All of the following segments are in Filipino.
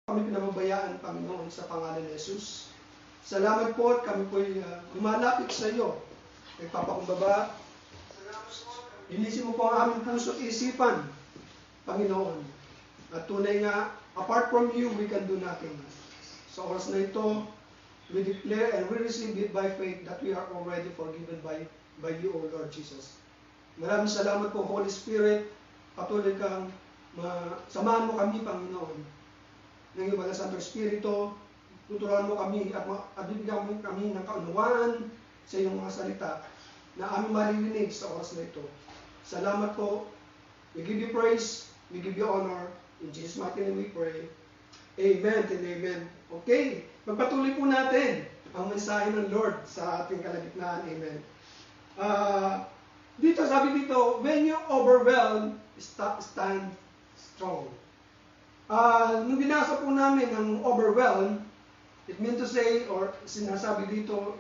kami pinababayaan, Panginoon, sa pangalan ni Jesus. Salamat po at kami po'y lumalapit sa iyo. Nagpapakumbaba. Linisin mo po ang aming puso at isipan, Panginoon. At tunay nga, apart from you, we can do nothing. Sa oras na ito, we declare and we receive it by faith that we are already forgiven by you, O Lord Jesus. Maraming salamat po, Holy Spirit. Patuloy kang samahan mo kami, Panginoon. Ng iyong Banal Santo Espiritu, tuturuan mo kami at bibigyan mo kami ng kaunawaan sa iyong mga salita na aming maririnig sa oras na ito. Salamat po. We give you praise. We give you honor. In Jesus' mighty name we pray. Amen and amen. Okay, magpatuloy po natin ang mensahe ng Lord sa ating kalagitnaan. Amen. Sabi dito, when you overwhelm, stand strong. Nung binasa po namin ang overwhelm, it meant to say, or sinasabi dito,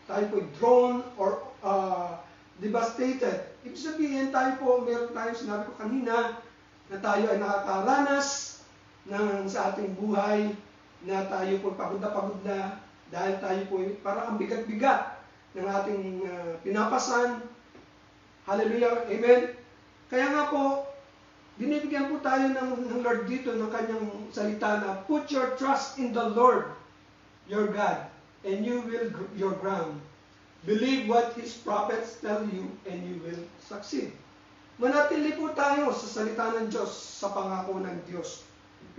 tayo po drawn or devastated. Ibig sabihin, meron tayong sinabi ko kanina, na tayo ay nakakaranas sa ating buhay, na tayo po pagod na, dahil tayo po parang ang bigat-bigat ng ating pinapasan. Hallelujah, amen. Kaya nga po, binibigyan po tayo ng Lord dito ng kanyang salita na put your trust in the Lord, your God, and you will your ground. Believe what His prophets tell you, and you will succeed. Manatili po tayo sa salita ng Diyos, sa pangako ng Diyos.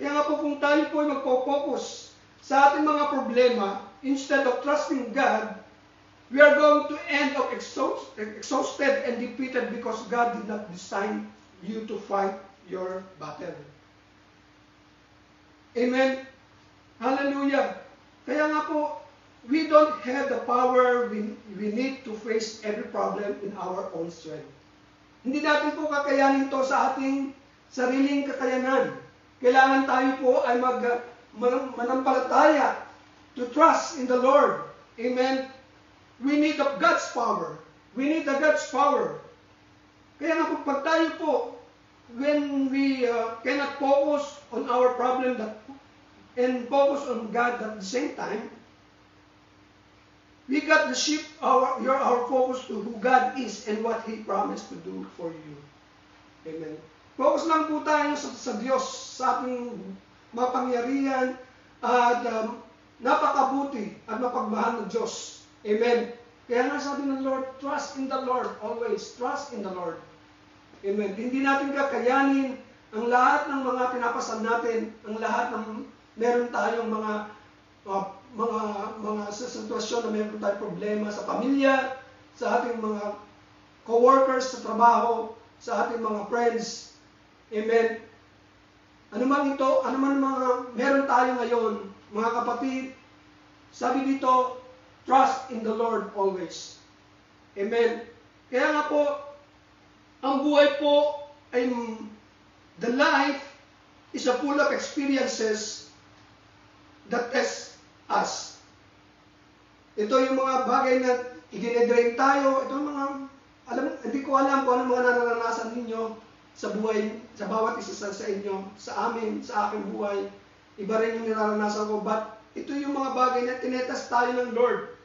Kaya nga po kung tayo po ay magpo-focus sa ating mga problema, instead of trusting God, we are going to end up exhausted and defeated because God did not design you to fight your battle. Amen. Hallelujah. Kaya nga po, we don't have the power we need to face every problem in our own strength. Hindi natin po kakayanin ito sa ating sariling kakayanan. Kailangan tayo po ay manampalataya to trust in the Lord. Amen. We need God's power. We need the God's power. Kaya nga po, pag tayo po, when we cannot focus on our problem and focus on God at the same time, we got to shift our focus to who God is and what He promised to do for you. Amen. Focus lang po tayo sa Diyos, sa ating mapangyarihan at napakabuti at mapagmahal ng Diyos. Amen. Kaya nga sabi ng Lord, trust in the Lord always. Trust in the Lord. Amen. Hindi natin kakayanin ang lahat ng mga pinapasan natin, ang lahat ng meron tayong mga sitwasyon na meron tayong problema sa pamilya, sa ating mga co-workers sa trabaho, sa ating mga friends. Amen. Ano man ito, ano man mga meron tayo ngayon, mga kapatid, sabi dito, trust in the Lord always. Amen. Kaya nga po, ang buhay po ay the life is a full of experiences that test us. Ito yung mga bagay na i-drain tayo. Ito yung mga, hindi ko alam kung ano mga nararanasan ninyo sa buhay, sa bawat isa sa inyo, sa amin, sa aking buhay. Iba rin yung nararanasan ko. But ito yung mga bagay na tinetest tayo ng Lord.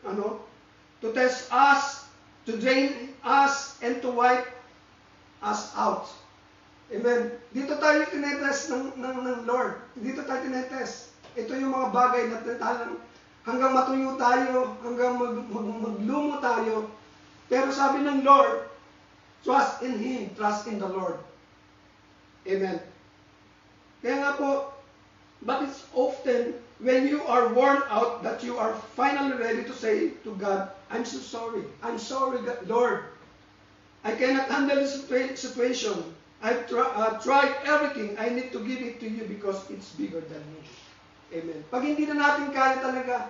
To test us, to drain us, and to wipe us out. Amen. Dito tayo tinetest ng Lord. Dito tayo tinetest. Ito yung mga bagay na hanggang matuyo tayo, hanggang maglumo tayo. Pero sabi ng Lord, trust in Him, trust in the Lord. Amen. Kaya nga po, but it's often when you are worn out that you are finally ready to say to God, I'm so sorry. I'm sorry, God, Lord. I cannot handle this situation. I've tried everything. I need to give it to you because it's bigger than me. Amen. Pag hindi na natin kaya talaga,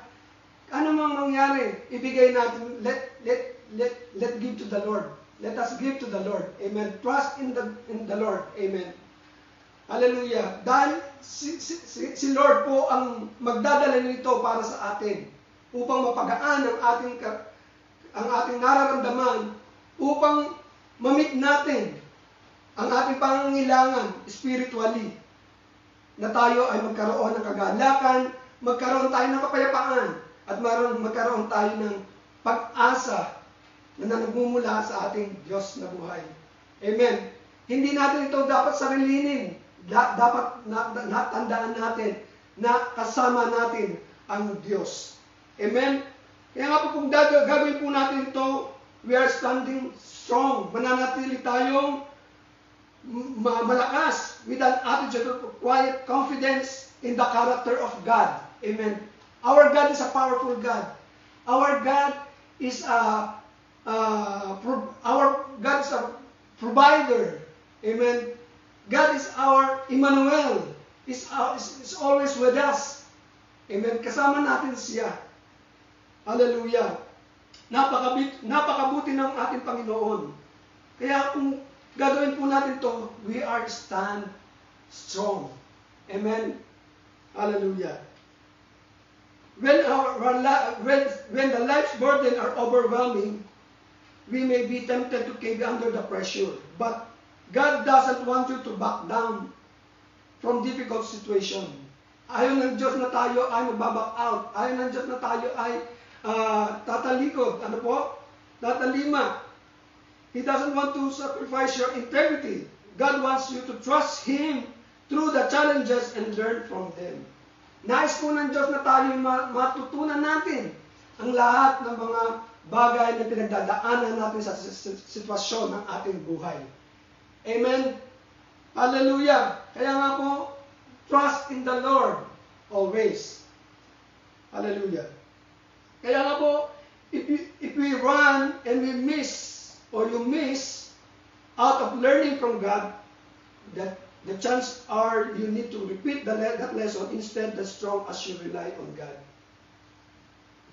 ano mang mangyari, ibigay natin, let give to the Lord. Let us give to the Lord. Amen. Trust in the Lord. Amen. Hallelujah. Dahil si Lord po ang magdadala nito para sa atin upang mapagaan ang ating nararamdaman, upang ma-meet natin ang ating pangangailangan spiritually. na tayo ay magkaroon ng kagalakan, magkaroon tayo ng kapayapaan, at magkaroon tayo ng pag-asa na nagmumula sa ating Diyos na buhay. Amen. Hindi natin ito dapat sarilinin. Dapat natandaan natin na kasama natin ang Diyos. Amen. Kaya nga po kung gagawin po natin ito, we are standing strong. Mananatili tayong malakas with an attitude of quiet confidence in the character of God. Amen. Our God is a powerful God. Our God is a provider. Amen. God is our Emmanuel. Is always with us. Amen. Kasama natin siya. Hallelujah. Napakabuti ng ating Panginoon. Kaya kung gagawin po natin to, we are stand strong. Amen. Hallelujah. When the life's burden are overwhelming, we may be tempted to cave under the pressure. But God doesn't want you to back down from difficult situation. Ayaw ng Diyos na tayo ay magbaback out. Ayaw ng Diyos na tayo ay tatalikod. Ano po? Tatalima. He doesn't want to sacrifice your integrity. God wants you to trust Him through the challenges and learn from them. Nais po ng Diyos na tayo matutunan natin ang lahat ng mga bagay na pinagdadaanan natin sa sitwasyon ng ating buhay. Amen. Hallelujah. Kaya nga po, trust in the Lord always. Hallelujah. Kaya nga po, if we run and we miss, or you miss out of learning from God, that the chance are you need to repeat that lesson instead as strong as you rely on God.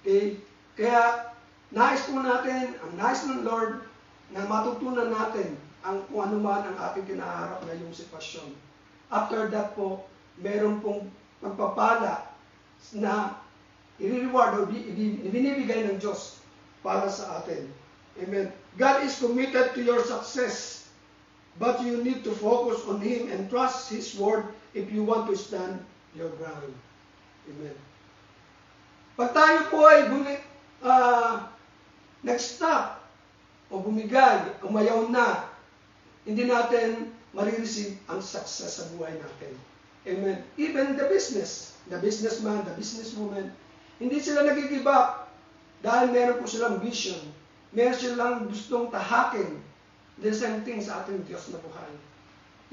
Okay? Kaya, nais po natin, ang nais ng Lord, na matutunan natin ang kung ano man ang ating kinaharap ngayong sitwasyon. After that po, meron pong pagpapala na i-reward o ibinibigay ng Diyos para sa atin. Amen. God is committed to your success, but you need to focus on Him and trust His word if you want to stand your ground. Amen. Pag tayo po ay nag-stop o bumigay, umayaw na, hindi natin marireceive ang success sa buhay natin. Amen. Even the businessman, the businesswoman, hindi sila nag-give up dahil meron po silang vision. Meron silang gustong tahakin the same thing sa ating Diyos na buhay.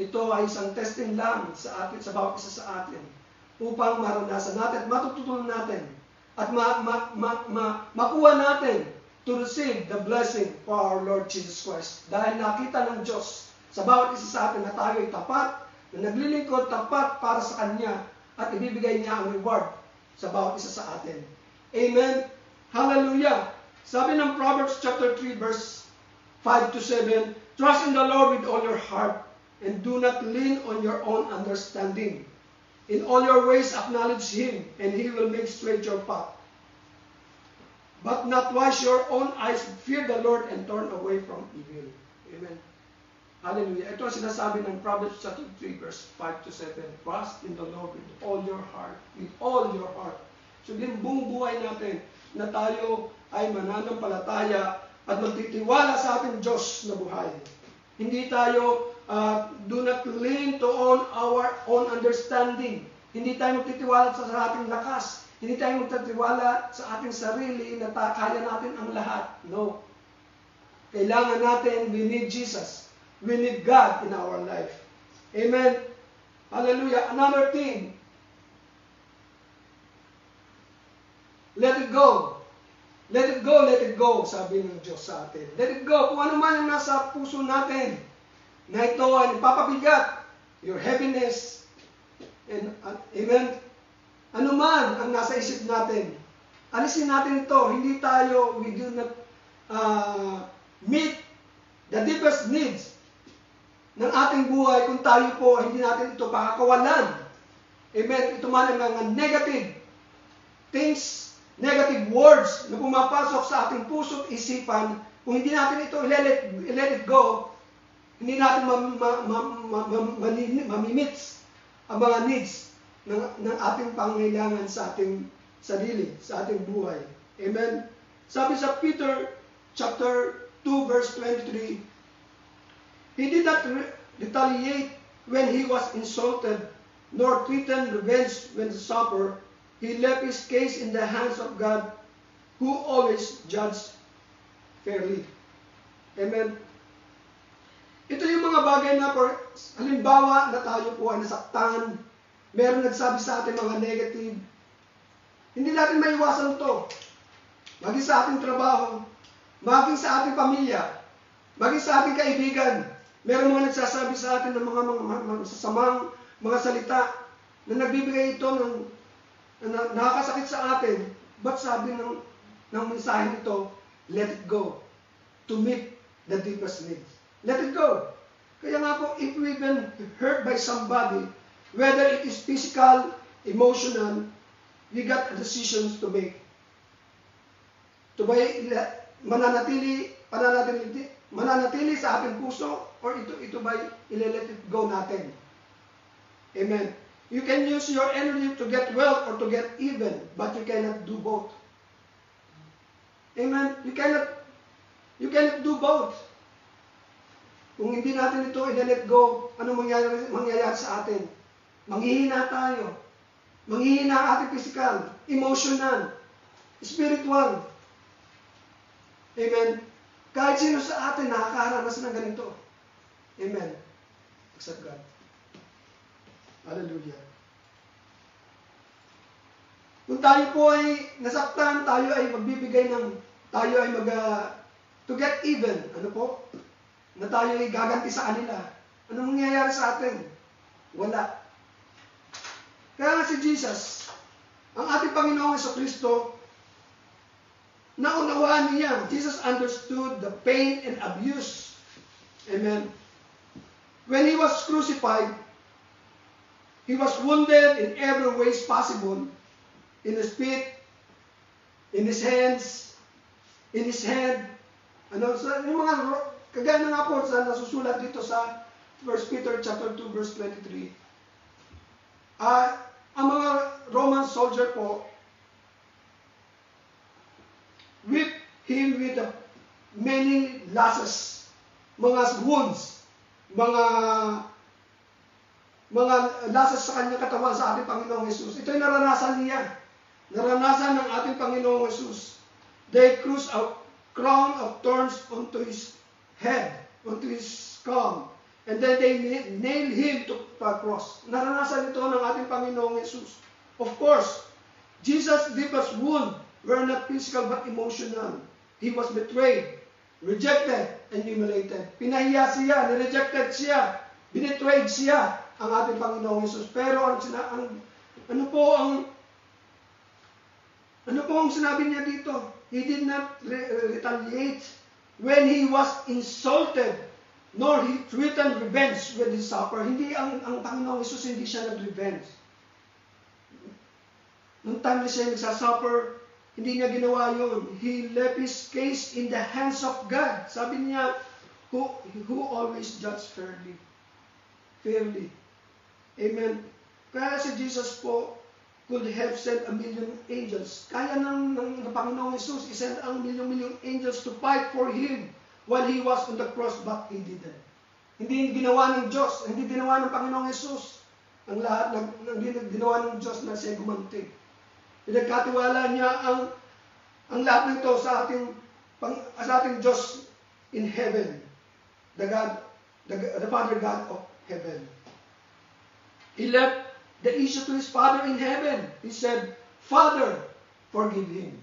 Ito ay isang testing lang sa atin, sa bawat isa sa atin, upang maranasan natin at matututunan natin at makuha natin to receive the blessing for our Lord Jesus Christ. Dahil nakita ng Diyos sa bawat isa sa atin na tayo ay tapat, na naglilingkod tapat para sa Kanya at ibibigay niya ang reward sa bawat isa sa atin. Amen. Hallelujah. Sabi ng Proverbs chapter 3 verse 5 to 7, trust in the Lord with all your heart and do not lean on your own understanding. In all your ways acknowledge Him and He will make straight your path. But not wise your own eyes, fear the Lord and turn away from evil. Amen. Hallelujah. Ito ang sinasabi ng Proverbs chapter 3 verse 5 to 7. Trust in the Lord with all your heart. With all your heart. So din buong buhay natin na tayo ay mananampalataya at magtitiwala sa ating Diyos na buhay. Hindi tayo do not lean to our own understanding. Hindi tayo magtitiwala sa ating lakas. Hindi tayo magtitiwala sa ating sarili na kaya natin ang lahat. No. Kailangan natin, we need Jesus. We need God in our life. Amen. Hallelujah. Another thing. Let it go. Let it go, let it go, sabi ng Diyos sa atin. Let it go. Kung ano man yung nasa puso natin, na ito ay papabigat, your heaviness, and, amen, ano man ang nasa isip natin, alisin natin ito. Hindi tayo, we do not meet the deepest needs ng ating buhay kung tayo po, hindi natin ito pakakawalan. Amen. Ito man ang mga negative things, negative words na pumapasok sa ating puso at isipan, kung hindi natin ito let it go, hindi natin mamimits ang mga needs ng ating pangangailangan sa ating sarili, sa ating buhay. Amen? Sabi sa Peter chapter 2 verse 23, he did not retaliate when he was insulted, nor threaten revenge when suffered. He left his case in the hands of God, who always judges fairly. Amen. Ito yung mga bagay na, halimbawa na tayo po ay nasaktan, meron nagsabi sa atin mga negative, hindi natin maiwasan ito. Maging sa ating trabaho, maging sa ating pamilya, maging sa ating kaibigan, meron mga nagsasabi sa atin ng mga sasamang mga salita na nagbibigay ito na nakakasakit sa atin. But sabi ng mensahe nito, let it go to meet the deepest needs. Let it go. Kaya nga po, if we've been hurt by somebody, whether it is physical, emotional, we got decisions to make. Mananatili sa ating puso, or ito ba let it go natin. Amen. You can use your energy to get wealth or to get even, but you cannot do both. Amen. You cannot do both. Kung hindi natin ito i-let go, ano mangyayari sa atin? Manghihina tayo. Manghihina ang ating physical, emotional, spiritual. Amen. Kahit sino sa atin nakakaranas ng ganito. Amen. Accept God. Hallelujah. Kung tayo po ay nasaktan, tayo ay magbibigay to get even. Ano po? Na tayo ay gaganti sa kanila. Ano mangyayari sa atin? Wala. Kaya nga si Jesus, ang ating Panginoong Jesucristo, naunawaan niya. Jesus understood the pain and abuse. Amen. When he was crucified, he was wounded in every way possible. In his feet, in his hands, in his head. Yung mga kagaya nga po sa nasusulat dito sa 1 Peter chapter 2 verse 23. Ang mga Roman soldier po whip him with many lashes, mga wounds, mga lashes sa kanyang katawan sa ating Panginoong Jesus. Ito ay naranasan niya. Naranasan ng ating Panginoong Jesus. They crushed a crown of thorns onto his head, onto his skull. And then they nailed him to the cross. Naranasan ito ng ating Panginoong Jesus. Of course, Jesus' deepest wound were not physical but emotional. He was betrayed, rejected, and humiliated. Pinahiya siya, nirejected siya, binitrayed siya ang ating Panginoong Jesus. Pero ano po ang sinabi niya dito? He did not retaliate when he was insulted, nor he threatened revenge when he suffered. Hindi ang Panginoong Jesus, hindi siya nag-revenge. Nung time na siya nagsasuffer, hindi niya ginawa yun. He left his case in the hands of God. Sabi niya, who always judges fairly. Fairly. Amen. Kaya si Jesus po could have sent 1,000,000 angels. Kaya ng Panginoong Jesus isend ang milyong angels to fight for him while he was on the cross, but he didn't. Hindi ginawa ng Diyos, hindi ginawa ng Panginoong Jesus ang lahat, hindi ginawa ng Diyos na siya gumanti. Pinagkatiwala niya ang lahat nito sa ating Diyos in heaven, the Father God of heaven. He left the issue to his Father in heaven. He said, Father, forgive him.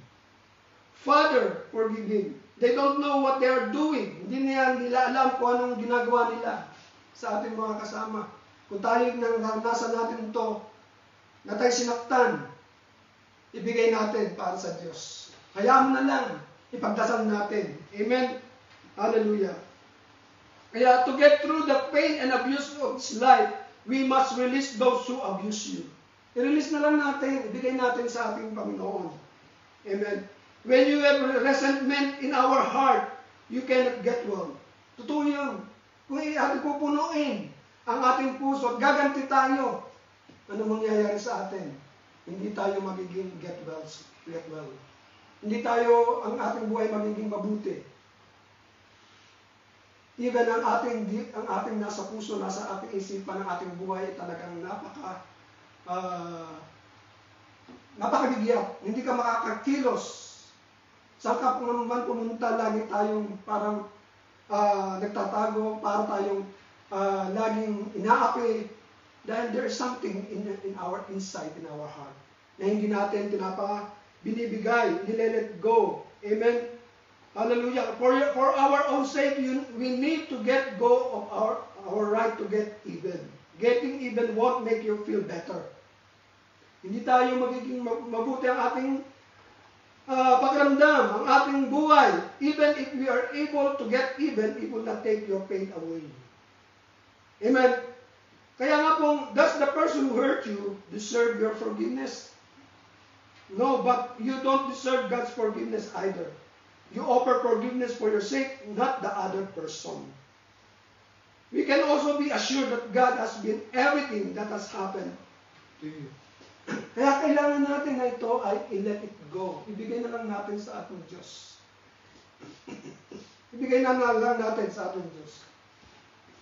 Father, forgive him. They don't know what they are doing. Hindi nila alam kung anong ginagawa nila sa ating mga kasama. Kung tayo naranasan natin ito, na tayo sinaktan, ibigay natin para sa Diyos. Hayaan mo na lang, ipagdasal natin. Amen? Hallelujah. Kaya to get through the pain and abuse of this life, we must release those who abuse you. I-release na lang natin, ibigay natin sa ating Panginoon. Amen. When you have resentment in our heart, you cannot get well. Totoo yun. Kung ating pupunuin ang ating puso at gaganti tayo, ano mangyayari sa atin? Hindi tayo magiging get well. Hindi tayo, ang ating buhay magiging mabuti. Even ang ating nasa puso, nasa ating isipan, ng ating buhay, talagang napakabigyat. Hindi ka makakakilos. Saan ka naman pumunta, lagi tayong parang nagtatago, para tayong laging inaapi. Dahil there is something in our inside, in our heart, na hindi natin binibigay, let go. Amen? Hallelujah. For our own sake, we need to get go of our right to get even. Getting even won't make you feel better. Hindi tayo magiging mabuti ang ating pakiramdam, ang ating buhay. Even if we are able to get even, it will not take your pain away. Amen? Kaya nga pong, does the person who hurt you deserve your forgiveness? No, but you don't deserve God's forgiveness either. You offer forgiveness for your sake, not the other person. We can also be assured that God has been everything that has happened to you. Kaya kailangan natin na ito ay i-let it go. Ibigay na lang natin sa ating Diyos. Ibigay na lang natin sa ating Diyos.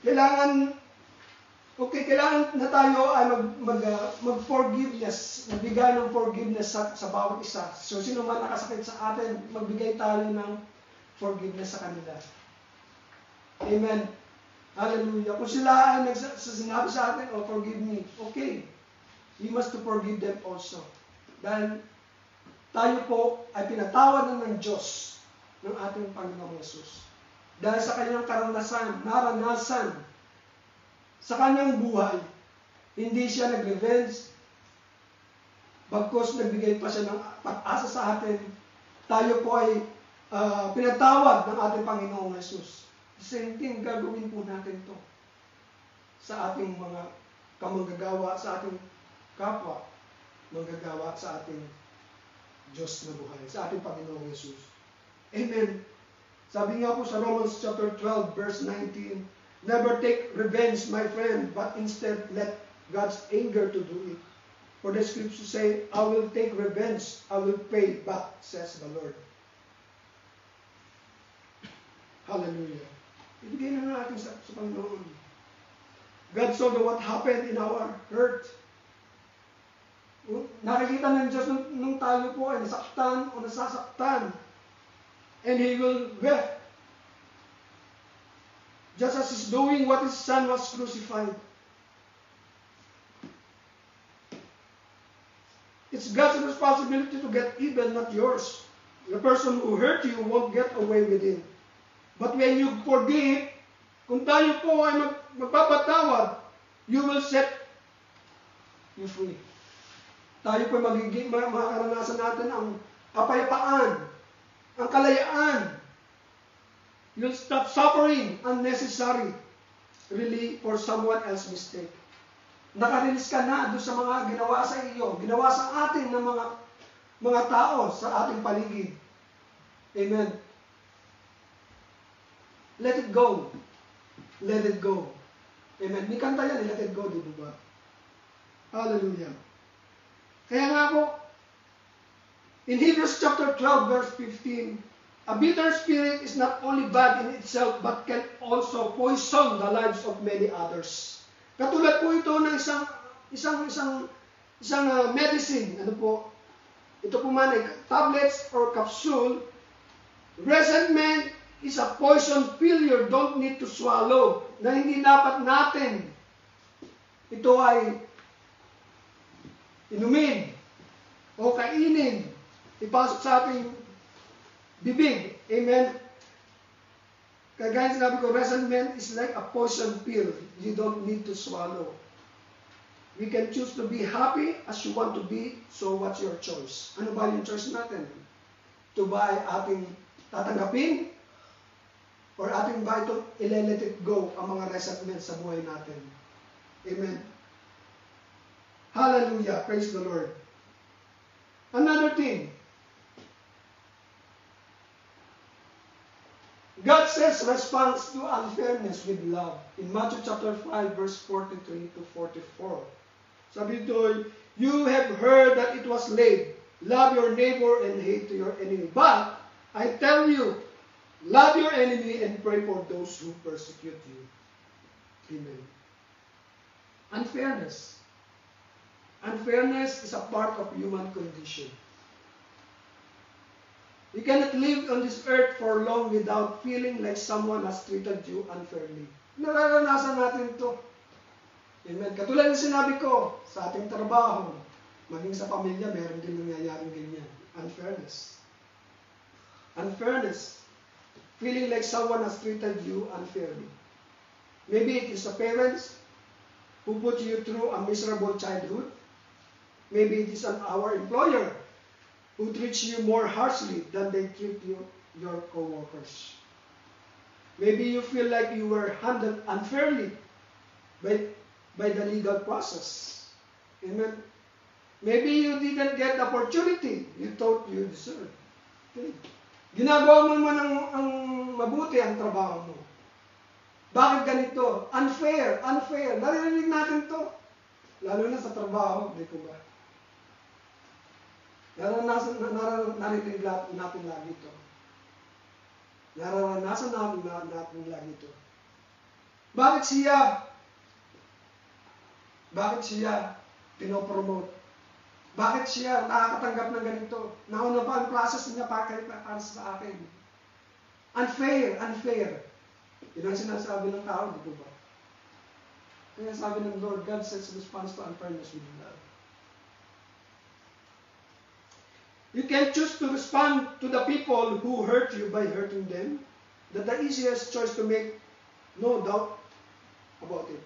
Kailangan na tayo ay mag-forgiveness, magbigay ng forgiveness sa bawat isa. So, sino man nakasakit sa atin, magbigay tayo ng forgiveness sa kanila. Amen. Hallelujah. Kung sila ay sinabi sa atin, oh, forgive me, okay. We must to forgive them also. Dahil tayo po ay pinatawad ng Diyos ng ating Panginoong Yesus. Dahil sa kanyang naranasan, sa kanyang buhay, hindi siya nag-revenge. Bagkus nagbigay pa siya ng pag-asa sa atin, tayo po ay pinatawad ng ating Panginoong Yesus. The same thing, gagawin po natin to sa ating mga kamanggagawa, sa ating kapwa, manggagawa sa ating Diyos na buhay, sa ating Panginoong Yesus. Amen. Sabi nga po sa Romans chapter 12, verse 19, never take revenge, my friend, but instead let God's anger to do it. For the scriptures say, I will take revenge, I will pay back, says the Lord. Hallelujah. Ibigay na natin sa Panginoon. God saw what happened in our hurt. Nakikita ng Diyos nung tayo po ay nasaktan o nasasaktan. And He will weep. Just as He's doing what His Son was crucified. It's God's responsibility to get even, not yours. The person who hurt you won't get away with it. But when you forgive, kung tayo po ay magpapatawad, you will set you free. Tayo po magiging, makaranasan natin ang kapayapaan, ang kalayaan. You'll stop suffering unnecessary, really, for someone else's mistake. Nakarilis ka na doon sa mga ginawa sa iyo, ginawa sa atin ng mga tao sa ating paligid. Amen. Let it go. Let it go. Amen. May kanta yan, let it go, di ba? Hallelujah. Kaya nga po, in Hebrews chapter 12, verse 15, a bitter spirit is not only bad in itself, but can also poison the lives of many others. Katulad po ito ng isang medicine. Ano po? Ito po man ay tablets or capsule. Resentment is a poison pill you don't need to swallow. Na hindi dapat natin ito ay inumin o kainin. Ipasok sa ating bibig. Amen. Kaya sinabi ko, resentment is like a poison pill. You don't need to swallow. We can choose to be happy as you want to be. So what's your choice? Ano ba yung choice natin? To ba ay ating tatanggapin? Or ating ba ito let it go ang mga resentment sa buhay natin? Amen. Hallelujah. Praise the Lord. Another thing. God says response to unfairness with love in Matthew chapter 5 verse 43 to 44. Sabi dito, you have heard that it was laid, love your neighbor and hate your enemy. But I tell you, love your enemy and pray for those who persecute you. Amen. Unfairness. Unfairness is a part of human condition. You cannot live on this earth for long without feeling like someone has treated you unfairly. Nararanasan natin ito. Amen. Katulad ng sinabi ko, sa ating trabaho, maging sa pamilya, meron din nangyayaring ganyan. Unfairness. Unfairness. Feeling like someone has treated you unfairly. Maybe it is the parents who put you through a miserable childhood. Maybe it is our employer who treats you more harshly than they treat your co-workers. Maybe you feel like you were handled unfairly by the legal process. Amen. Maybe you didn't get the opportunity you thought you deserved. Okay. Ginagawa mo naman ang mabuti ang trabaho mo. Bakit ganito? Unfair, unfair. Naririnig natin to. Lalo na sa trabaho, di ko ba? Naririnig natin lagi ito. Nararanasan natin lagi ito. Bakit siya pinopromote? Bakit siya nakakatanggap ng ganito? Nauna pa ang process niya para sa akin. Unfair, unfair. Yun ang sinasabi ng tao, di ba? Kaya sabi ng Lord, God sets response to unfairness with love. You can choose to respond to the people who hurt you by hurting them. That's the easiest choice to make, no doubt about it.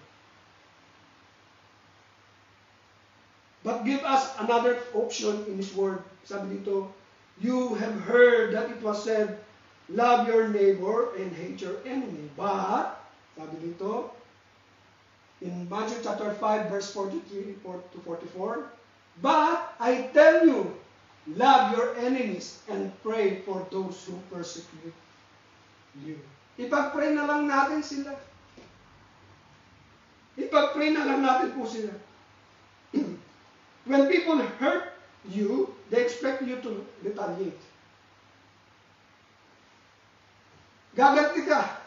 But give us another option in His Word. Sabi dito, you have heard that it was said, love your neighbor and hate your enemy. But, sabi dito, in Matthew chapter 5, verse 43 to 44, but I tell you, love your enemies and pray for those who persecute you. Ipag-pray na lang natin sila. Ipag-pray na lang natin po sila. When people hurt you, they expect you to retaliate. Gaganti ka.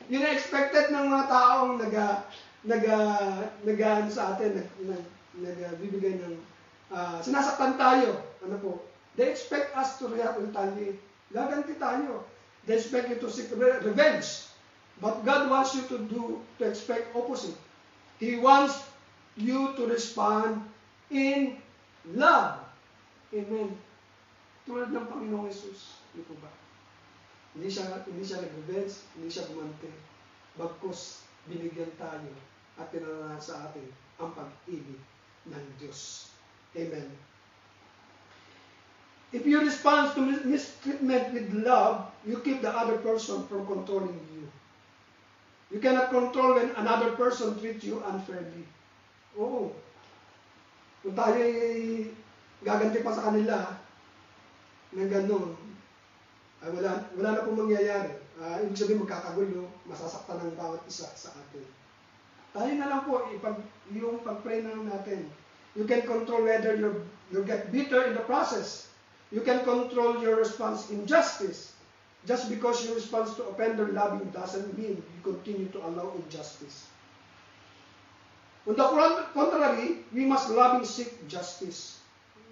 Yun ang expected ng mga taong nag sa atin, nagbibigay ng sinasaktan tayo. Ano po? They expect us to retaliate. Gaganti tayo. They expect you to seek revenge. But God wants you to expect opposite. He wants you to respond in love. Amen. Tulad ng Panginoong Jesus. Di po ba? Hindi siya nag-revenge, hindi siya gumante. Bagkus, binigyan tayo at pinananahan sa atin ang pag-ibig ng Diyos. Amen. If you respond to mistreatment with love, you keep the other person from controlling you. You cannot control when another person treats you unfairly. Oo. Kung tayo ay gaganti pa sa kanila ng ganun, ay wala na pong mangyayari. Ibig sabihin magkakagulo, masasaktan ng bawat isa sa atin. Tayo na lang po, yung pag-pray na natin. You can control whether you get bitter in the process. You can control your response in justice. Just because your response to offender loving doesn't mean you continue to allow injustice. On the contrary, we must loving seek justice.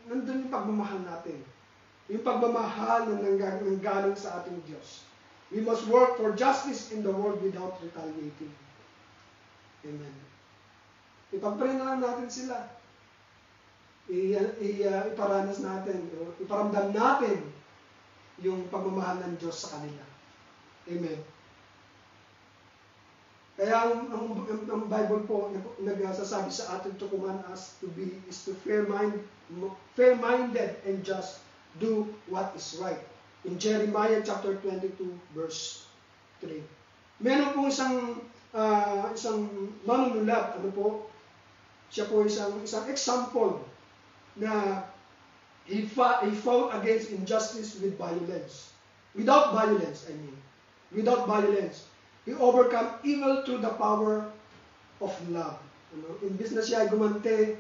Nandun yung pagmamahal natin. Yung pagmamahal na nanggaling sa ating Diyos. We must work for justice in the world without retaliating. Amen. Ipag-pray na lang natin sila. Iparanas natin, iparamdam natin yung pagmamahal ng Diyos sa kanila. Amen. Kaya ang Bible po nagsasabi sa atin to command us to be is to fair-minded and just do what is right. In Jeremiah chapter 22 verse 3. Meron po isang manunulat, siya po isang example na he fought against injustice with violence. Without violence, I mean. Without violence. He overcome evil through the power of love. Imbis na siya ay gumante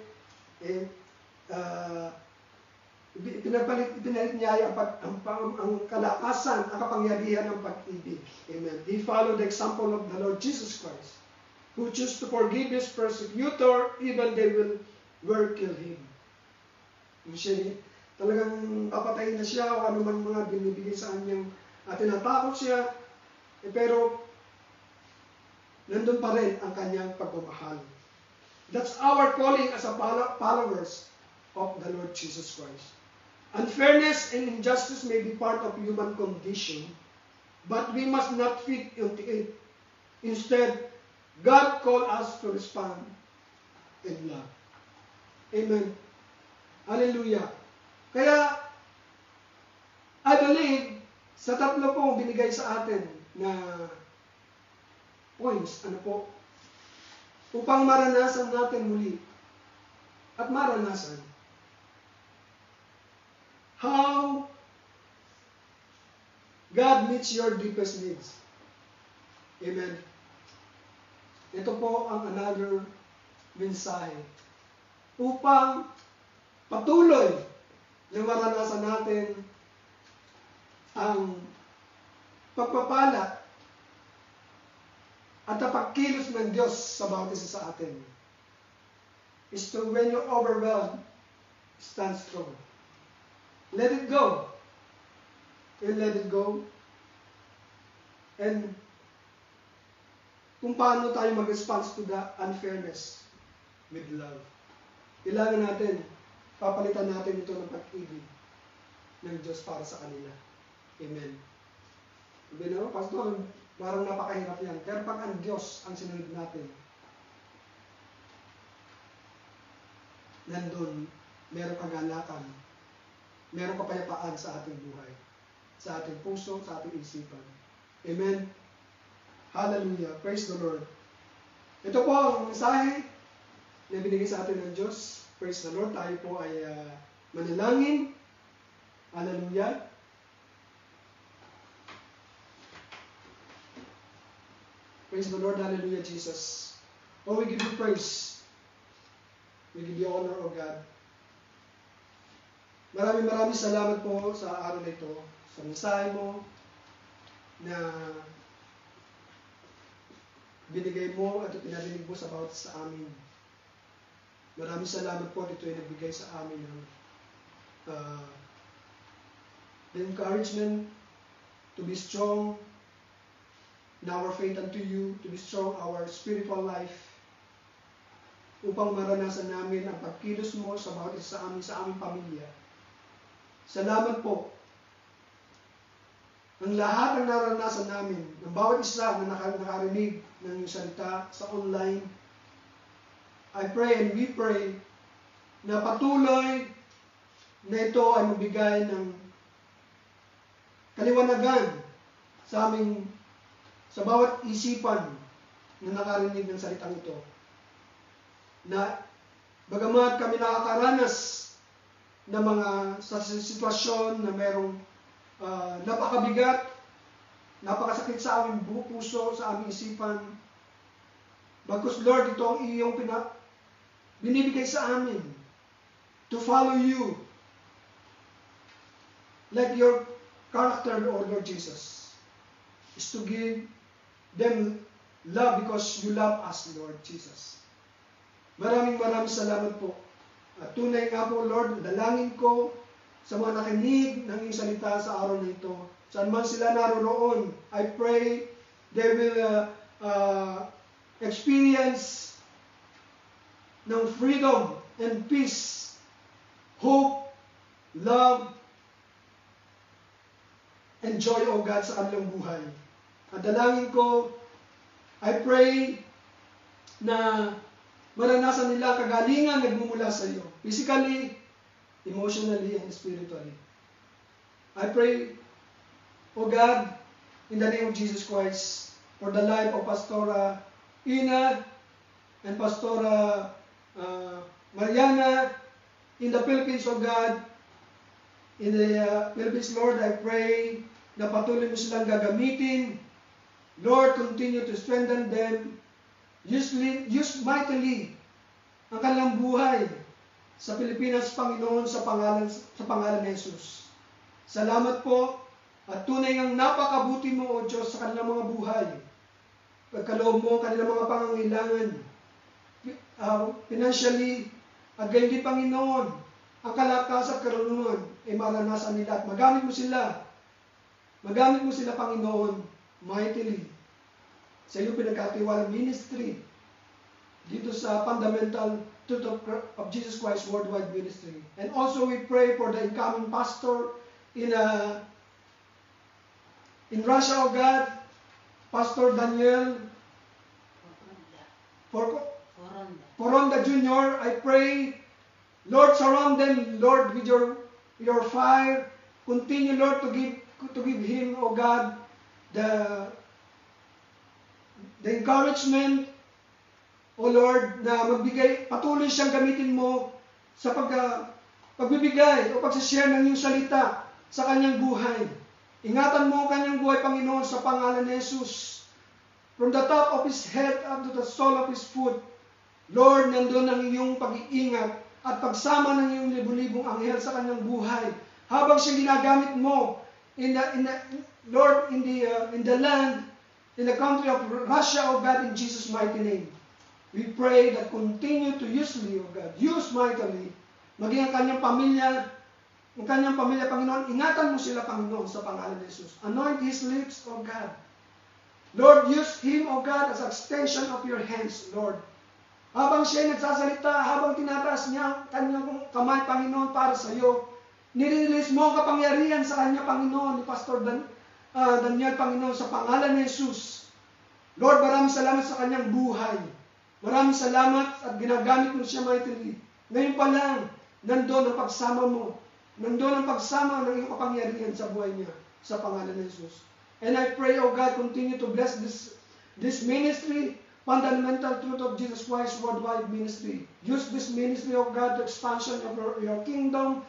Ipinalit niya ang kalakasan, ang kapangyarihan ng pag-ibig. Amen. He followed the example of the Lord Jesus Christ, who chose to forgive his persecutor, even they were kill him. Siya, talagang papatayin na siya o ano man mga binibigay sa kanyang tinatakot siya, pero nandun pa rin ang kanyang pagmamahal. That's our calling as a followers of the Lord Jesus Christ. Unfairness and injustice may be part of human condition, but we must not fit into it. Instead, God called us to respond in love. Amen. Hallelujah. Kaya, I believe, sa tatlo pong binigay sa atin na points, upang maranasan natin muli at maranasan how God meets your deepest needs. Amen. Ito po ang another mensahe upang patuloy na maranasan natin ang pagpapala at ang pagkilos ng Diyos sa bawat isa sa atin. Is to when you're overwhelmed, stand strong. Let it go. And let it go. And kung paano tayo mag-response to the unfairness with love. Kailangan natin, papalitan natin ito ng pag-ibig ng Diyos para sa kanila. Amen. Sabi na, Pastor, parang napakahirap yan. Pero pag ang Diyos ang sinunod natin, nandun, meron kagalakan, meron kapayapaan sa ating buhay, sa ating puso, sa ating isipan. Amen. Hallelujah. Praise the Lord. Ito po ang mensahe na binigay sa atin ng Diyos. Praise the Lord. Tayo po ay manalangin. Hallelujah. Praise the Lord. Hallelujah, Jesus. Oh, we give you praise. We give you honor, O God. Maraming salamat po sa araw na ito, sa mensahe mo na binigay mo at pinarinig mo sa bawat sa amin. Maraming salamat po dito ay nagbigay sa amin ng the encouragement to be strong in our faith unto you, to be strong our spiritual life, upang maranasan namin ang pagkilos mo sa bawat isa sa amin, sa aming pamilya. Salamat po. Ang lahat ng naranasan namin, ng bawat isa na nakarinig ng iyong salita sa online, I pray and we pray na patuloy na ito ay magbigay ng kaliwanagan sa bawat isipan na nakarinig ng salitang ito. Na bagamat kami nakakaranas ng mga sa sitwasyon na merong napakabigat, napakasakit sa aming puso, sa aming isipan, bagkus Lord, ito ang iyong binibigay sa amin to follow you like your character, O Lord Jesus, is to give them love because you love us, Lord Jesus. Maraming salamat po. At tunay nga po, Lord, dalangin ko sa mga nakinig ng iyong salita sa araw na ito. Saan man sila naroroon, I pray they will experience ng freedom and peace, hope, love, and joy, O God, sa kanilang buhay. At dalangin ko, I pray na maranasan nila kagalingan nagmumula sa iyo, physically, emotionally, and spiritually. I pray, O God, in the name of Jesus Christ, for the life of Pastora Ina and Pastora Mariana in the Philippines, O God. In the Philippines, Lord, I pray na patuloy mo silang gagamitin. Lord, continue to strengthen them. Use mightily ang kanilang buhay sa Pilipinas, Panginoon, sa pangalan ni Jesus. Salamat po at tunay ngang napakabuti mo, O Diyos, sa kanilang mga buhay. Pagkaloob mo, kanilang mga pangangailangan, financially, at gayon din, Panginoon, ang kalakas at karunungan ay maranasan nila at magamit mo sila. Magamit mo sila, Panginoon, mightily. Sa iyong pinagkatiwalang ministry dito sa Fundamental Truth of Jesus Christ Worldwide Ministry. And also we pray for the incoming pastor in Russia, O God, Pastor Daniel Foronda Jr. I pray, Lord, surround them, Lord, with your fire. Continue, Lord, to give him, O God, the encouragement, O Lord, na patuloy siyang gamitin mo sa pagbibigay o pagsishare ng iyong salita sa kanyang buhay. Ingatan mo ang kanyang buhay, Panginoon, sa pangalan ni Jesus. From the top of his head up to the sole of his foot, Lord, nandun ang iyong pag-iingat at pagsama ng iyong libu-libong anghel sa kanyang buhay. Habang siya ginagamit mo in the land, in the country of Russia, O God, in Jesus' mighty name. We pray that continue to use me, O God, use mightily, maging ang kanyang pamilya, Panginoon, ingatan mo sila, Panginoon, sa pangalan ni Jesus. Anoint his lips, O God. Lord, use him, O God, as an extension of your hands, Lord. Habang siya nagsasalita, habang tinataas niya ang kanyang kamay, Panginoon, para sa iyo, nirelease mo ang kapangyarihan sa kanya, Panginoon, ni Pastor Daniel, Panginoon, sa pangalan ni Jesus. Lord, maraming salamat sa kanyang buhay. Maraming salamat at ginagamit mo siya mightily. Ngayon pa lang, nandun ang pagsama mo. Nandun ang pagsama ng iyong kapangyarihan sa buhay niya, sa pangalan ni Jesus. And I pray, O God, continue to bless this ministry, Fundamental Truth of Jesus Christ Worldwide Ministry. Use this ministry, O God, to expansion of your kingdom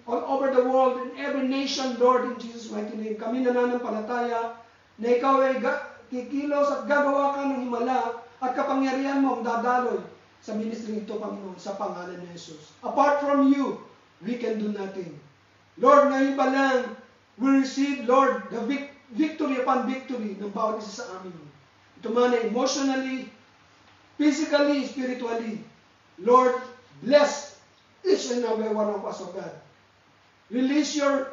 all over the world, in every nation, Lord, in Jesus' mighty name. Kami nananampalataya na ikaw ay kikilos at gagawa ka ng himala at kapangyarihan mo ang dadaloy sa ministry ito, Panginoon, sa pangalan ni Jesus. Apart from you, we can do nothing. Lord, ngayon pa lang, we receive, Lord, the victory upon victory ng bawat isa sa amin. Ito man ay emotionally, physically, spiritually. Lord, bless each and every one of us, O God. Release your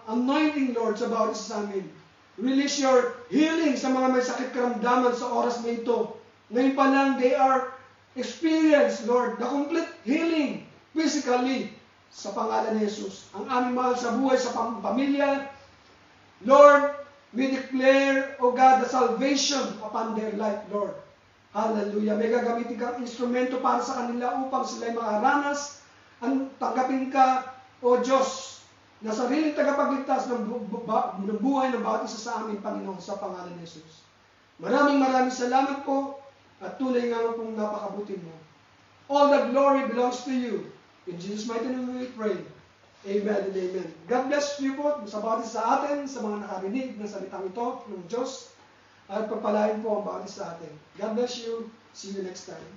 anointing, Lord, sa bawat isa sa amin. Release your healing sa mga may sakit karamdaman sa oras na ito. Ngayon pa lang, they are experienced, Lord, the complete healing physically sa pangalan ni Jesus. Ang aming mahal sa buhay, sa pamilya, Lord, we declare, O God, the salvation upon their life, Lord. Hallelujah. May gagamitin kang instrumento para sa kanila upang sila'y makaranas. Tanggapin ka, O Diyos, na sariling tagapagligtas ng buhay ng bawat isa sa amin, Panginoon, sa pangalan ni Jesus. Maraming salamat po at tunay nga pong napakabuti mo. All the glory belongs to you. In Jesus' mighty name we pray. Amen and amen. God bless you po sa bawat isa sa atin, sa mga nakarinig ng salitang ito ng Diyos. At pagpalain po ang bawat isa sa atin. God bless you. See you next time.